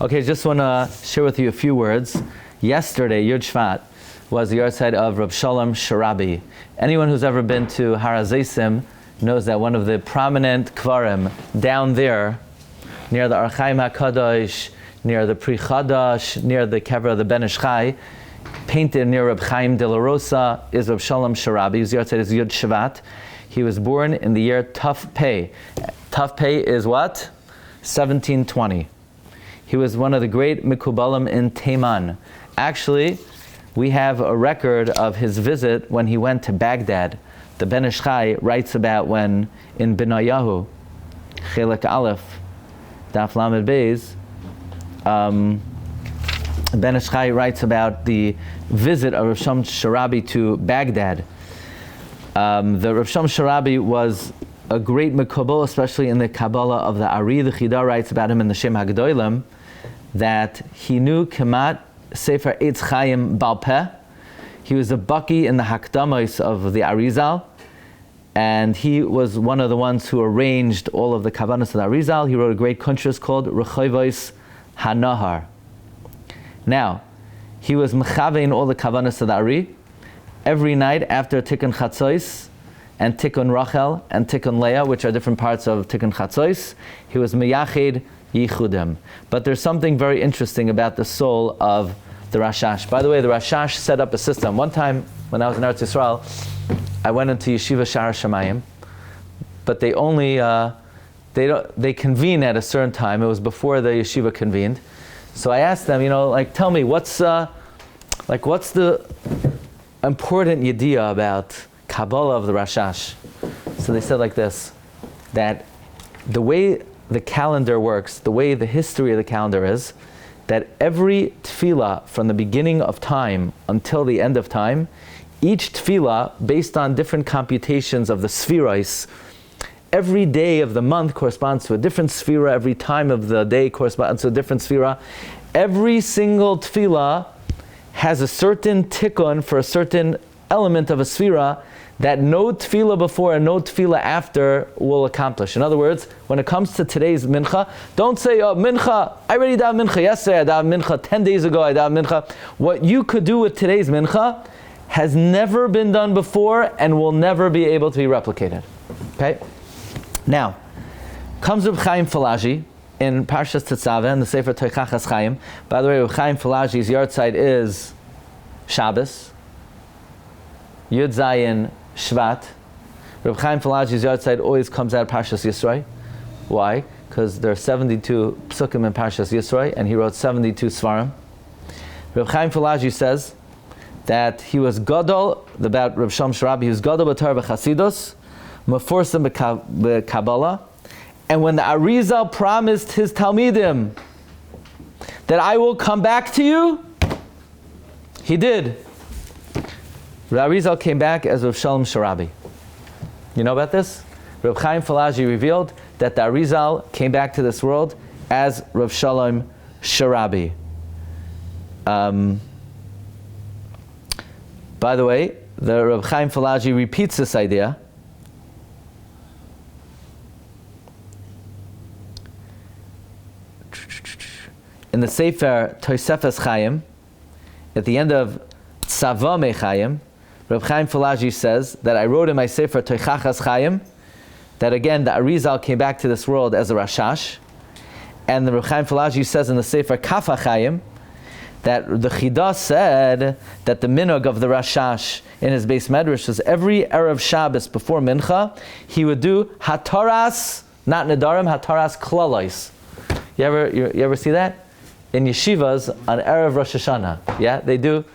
Okay, just want to share with you a few words. Yesterday, Yud Shvat, was the yahrzeit of Reb Shalom Sharabi. Anyone who's ever been to Arizal knows that one of the prominent kvarim down there, near the Archaim HaKadosh, near the Pri Chadash, near the kever of the Ben Ish Chai, painted near Reb Chaim de la Rosa, is Reb Shalom Sharabi. His yahrzeit is Yud Shvat. He was born in the year Tuf Pei. Tuf Pei is what? 1720. He was one of the great Mikubalim in Taiman. Actually, we have a record of his visit when he went to Baghdad. The Ben Ish Chai writes about when in Binayahu, Chelek Aleph, Daf Lamed Beis, Ben Ish Chai writes about the visit of Rav Shalom Sharabi to Baghdad. The Rav Shalom Sharabi was a great Mekubal, especially in the Kabbalah of the Ari. The Chida writes about him in the Shem HaGedolim that he knew Kemat Sefer Eitz Chaim Bal Peh. He was a baki in the Hakdamos of the Arizal, and he was one of the ones who arranged all of the Kavanas of the Arizal. He wrote a great kuntras called Rechoivos HaNahar. Now, he was mechavein all the Kavanas of the Ari. Every night after Tikkun Chatzos and Tikkun Rachel and Tikkun Leah, which are different parts of Tikkun Chatzos, he was meyached yichudim. But there's something very interesting about the soul of the Rashash. By the way, the Rashash set up a system. One time when I was in Eretz Yisrael, I went into Yeshiva Shar Shamayim, but they only they convene at a certain time. It was before the yeshiva convened. So I asked them, tell me what's the important yediyah about Kabbalah of the Rashash. So they said like this, that the way the calendar works, the way the history of the calendar is, that every tefillah from the beginning of time until the end of time, each tefillah, based on different computations of the spheros, every day of the month corresponds to a different sphera, every time of the day corresponds to a different sphera. Every single tefillah has a certain tikkun for a certain element of a sphera that no tefillah before and no tefillah after will accomplish. In other words, when it comes to today's mincha, don't say, oh, mincha, I already davened mincha yesterday, I davened mincha 10 days ago, I davened mincha. What you could do with today's mincha has never been done before and will never be able to be replicated. Okay? Now, comes Reb Chaim Falaji in Parshas Tetzaveh in the Sefer Toichachas Chaim. By the way, Reb Chaim Falaji's yahrzeit is Shabbos, Yud Zayin Shvat. Reb Chaim Falaji's yahrzeit always comes out of Parshas Yisroi. Why? Because there are 72 psukim in Parshas Yisroi, and he wrote 72 svarim. Reb Chaim Falaji says that he was gadol, about Reb Shalom Sharabi, he was gadol b'Torah b'Chasidus, meforsim b'Kabbalah, and when the Arizal promised his Talmidim that I will come back to you, he did. Reb Arizal came back as Reb Shalom Sharabi. You know about this? Reb Chaim Falaji revealed that the Arizal came back to this world as Reb Shalom Sharabi. By the way, the Reb Chaim Falaji repeats this idea. In the Sefer Tosefes Chaim, at the end of Tzava Mechayim, Reb Chaim Falaji says that I wrote in my Sefer Toichachas Chaim that again the Arizal came back to this world as a Rashash, and the Reb Chaim Falaji says in the Sefer Kafa Chaim that the Chida said that the minhag of the Rashash in his base medrash was every Erev Shabbos before Mincha he would do Hataras, not Nedarim, Hataras Klalois. You ever see that? In yeshivas on Erev Rosh Hashanah. Yeah, they do.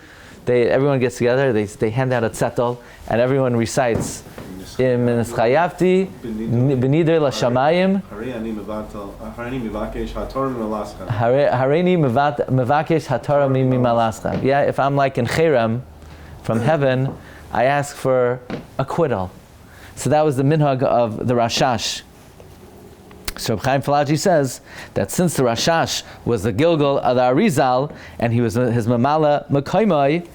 Everyone gets together, they hand out a tzettel, and everyone recites Im Neschayavti B'nidrei L'Shamayim Hareini Mevakesh Hatorah Mimimalascha. Yeah, if I'm like in Cherem from heaven, I ask for acquittal. So that was the minhag of the Rashash. So Reb Chaim Falaji says that since the Rashash was the Gilgal of the Arizal, and he was his Mamala Mekoimai,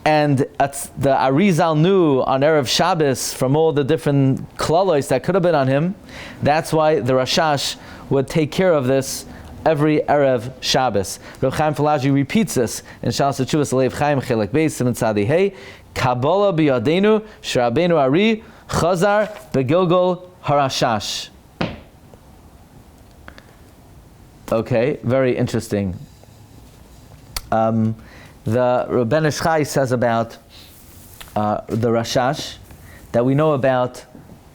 and the Arizal knew on Erev Shabbos from all the different klalois that could have been on him, that's why the Rashash would take care of this every Erev Shabbos. Rav Chaim Falaji repeats this in Shalas Tshuvas Alev Chaim Chelek Beis Siman Tzadi Hey. Kabbalah biyadenu Sharabeinu Ari Chazar begilgol Harashash. Okay, very interesting. The Rabbeinu Shchai says about the Rashash that we know about.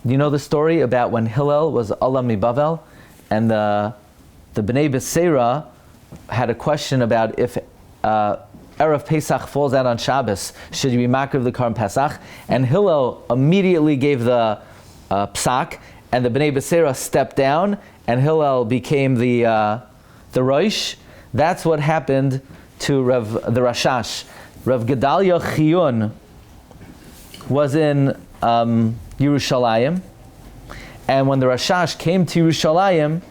You know the story about when Hillel was Allah Mibavel, and the Bnei Beseira had a question about if Erev Pesach falls out on Shabbos, should you be makriv the Karm Pesach? And Hillel immediately gave the psak, and the Bnei Beseira stepped down, and Hillel became the Rosh. That's what happened to the Rashash. Rav Gedalia Chiyun was in Yerushalayim, and when the Rashash came to Yerushalayim,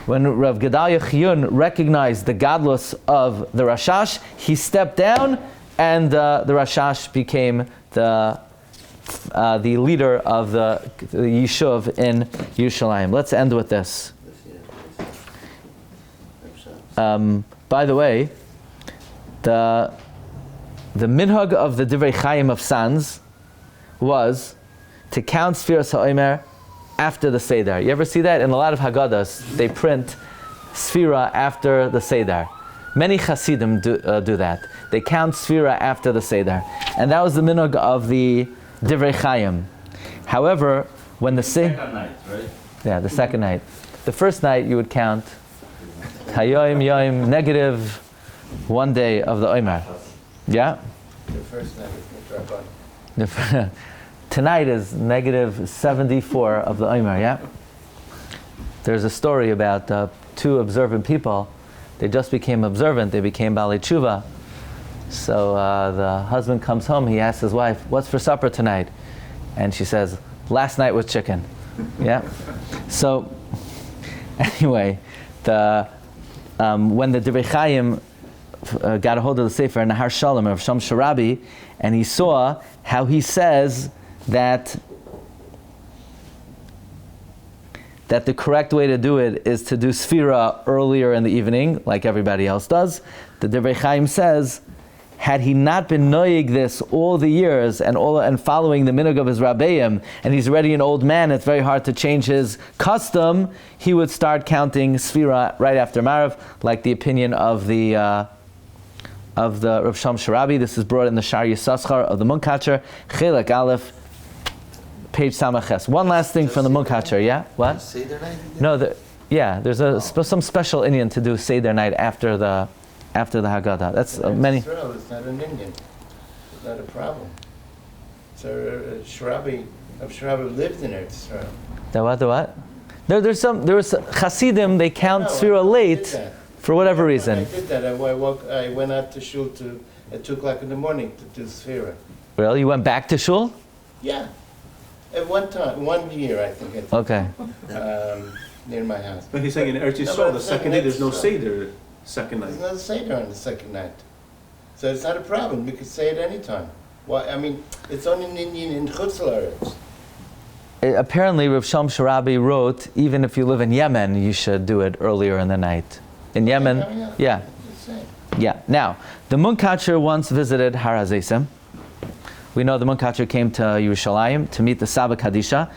when Rav Gedalia Chiyun recognized the godless of the Rashash, he stepped down, and the Rashash became the leader of the Yishuv in Yerushalayim. Let's end with this. By the way, the minhag of the Divrei Chaim of Sanz was to count Sfiras HaOmer after the Seder. You ever see that? In a lot of Haggadahs, they print Sfira after the Seder. Many Hasidim do that. They count Sfira after the Seder. And that was the minhag of the Divrei Chaim. However, when the second night, right? Yeah, the second night. The first night you would count Hayoim Yoim negative 1 day of the Omer. Yeah? The first night is the Tonight is negative 74 of the Omer, yeah? There's a story about two observant people. They just became observant, they became Baalei Tshuva. So the husband comes home, he asks his wife, what's for supper tonight? And she says, last night was chicken. Yeah? So, anyway, when the Divrei Chaim got a hold of the Sefer in Nahar Shalom of Sharabi, and he saw how he says that the correct way to do it is to do Sfira earlier in the evening, like everybody else does. The Divrei Chaim says, had he not been noyig this all the years and following the minhag of his rabbeim, and he's already an old man, it's very hard to change his custom, he would start counting Sfira right after Marav, like the opinion of the Rav Sharabi. This is brought in the Shar Yisaschar of the Munkatcher, Chelek Aleph, page Samaches. One last thing from the Munkatcher, yeah? What? Seder night? No, there's some special Indian to do Seder night after the Haggadah. That's many. Israel, it's not an Indian. It's not a problem. So Sharabi lived in Eretz Israel. The what? There was Hasidim, they count Sfira late for whatever reason. I did that. I went out to shul at 2 o'clock in the morning to do Sfira. Really? You went back to shul? Yeah. At one time, 1 year, I think. Okay. Near my house. But he's saying in Eretz Yisrael, the second day, there's no Seder second night. There's no Seder on the second night. So it's not a problem. We could say it any time. Why? I mean, it's only an Indian in Chutz La'aretz. Apparently, Rav Shalom Sharabi wrote, even if you live in Yemen, you should do it earlier in the night. In Yemen, yeah. Yeah. Now, the Munkatcher once visited Har HaZeisim. We know the Munkatcher came to Yerushalayim to meet the Saba Kadisha,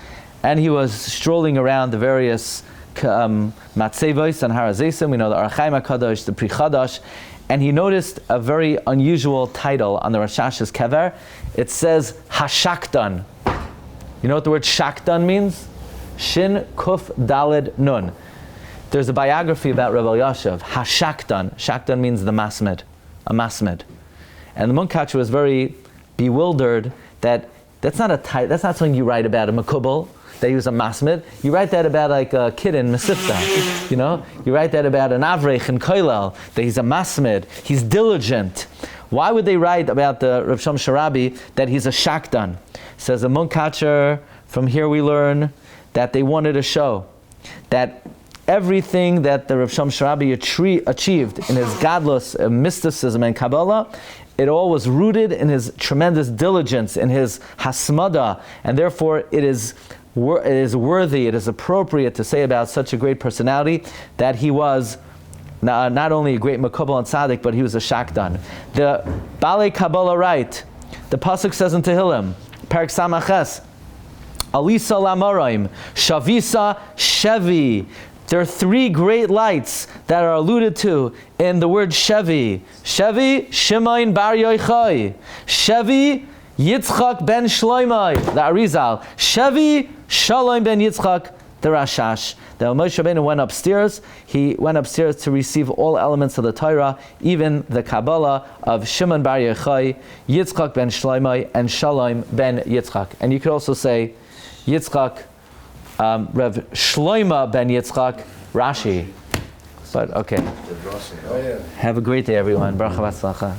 and he was strolling around the various Matzevos and Har HaZeisim. We know the Arachaim HaKadosh, the Pri Chadash, and he noticed a very unusual title on the Rashash's kever. It says Hashaktan. You know what the word Shaktan means? Shin Kuf Daled Nun. There's a biography about Rebbe Yashav, Hashaktan. Shaktan means the masmid, a masmid. And the Munkatcher was very bewildered that that's not something you write about a makubal, that he was a masmid. You write that about like a kid in Mesivta, you know? You write that about an avrech in Koilel, that he's a masmid, he's diligent. Why would they write about the Rav Shalom Sharabi that he's a shaktan? Says the Munkatcher, from here we learn that they wanted to show that everything that the Rav Shalom Sharabi achieved in his godless mysticism and Kabbalah, it all was rooted in his tremendous diligence, in his hasmada, and therefore it is worthy, it is appropriate to say about such a great personality that he was not only a great Makubal and Tzaddik, but he was a Shakdan. The Balei Kabbalah write, the Pasuk says in Tehillim, Perak Samaches, Alisa Lamoraim, Shavisa Shevi. There are three great lights that are alluded to in the word Shevi. Shevi, Shimon Bar Yochai. Shevi, Yitzchak ben Shloimai, the Arizal. Shevi, Shalom ben Yitzchak, the Rashash. The Moshe Rabbeinu went upstairs. He went upstairs to receive all elements of the Torah, even the Kabbalah of Shimon Bar Yochai, Yitzchak ben Shloimai, and Shalom ben Yitzchak. And you could also say Yitzchak, Rev Shloima ben Yitzchak, Rashi. But okay. Oh, yeah. Have a great day, everyone. Baruch haba tzlacha.